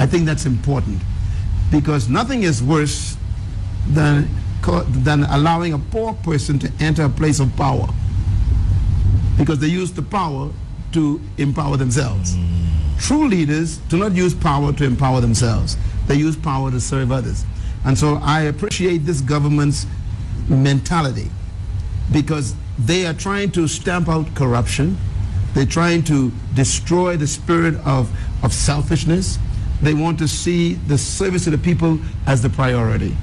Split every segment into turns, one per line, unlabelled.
think that's important, because nothing is worse than allowing a poor person to enter a place of power, because they use the power to empower themselves. True leaders do not use power to empower themselves. They use power to serve others. And so I appreciate this government's mentality, because they are trying to stamp out corruption. They're trying to destroy the spirit of selfishness. They want to see the service to the people as the priority.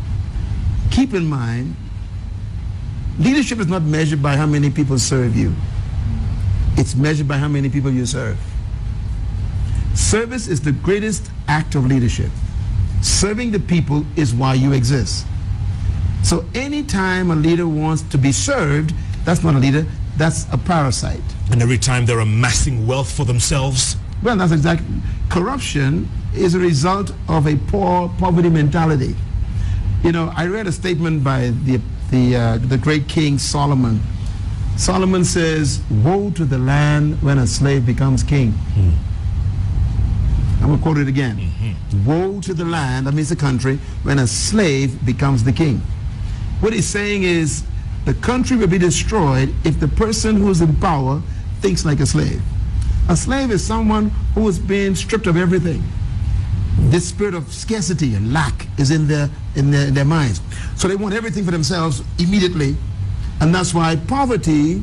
Keep in mind, leadership is not measured by how many people serve you. It's measured by how many people you serve. Service is the greatest act of leadership. Serving the people is why you exist. So anytime a leader wants to be served, that's not a leader, that's a parasite.
And every time they're amassing wealth for themselves?
Well, that's exactly. Corruption is a result of a poverty mentality. You know, I read a statement by the great King Solomon. Solomon says, "Woe to the land when a slave becomes king." I'm going to quote it again. Woe to the land, that means the country, when a slave becomes the king. What he's saying is, the country will be destroyed if the person who's in power thinks like a slave. A slave is someone who is being stripped of everything. This spirit of scarcity and lack is in their minds. So they want everything for themselves immediately. And that's why poverty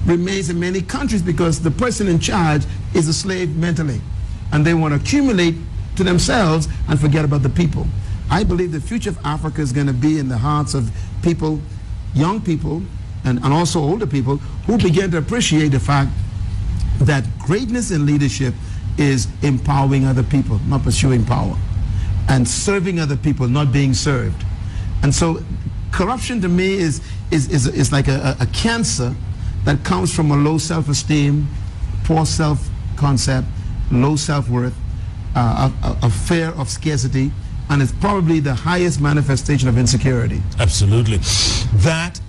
remains in many countries, because the person in charge is a slave mentally. And they want to accumulate to themselves and forget about the people. I believe the future of Africa is going to be in the hearts of people, young people, and also older people, who begin to appreciate the fact that greatness in leadership is empowering other people, not pursuing power, and serving other people, not being served. And so corruption to me is like a cancer that comes from a low self-esteem, poor self-concept, low self-worth, a fear of scarcity, and it's probably the highest manifestation of insecurity.
Absolutely. That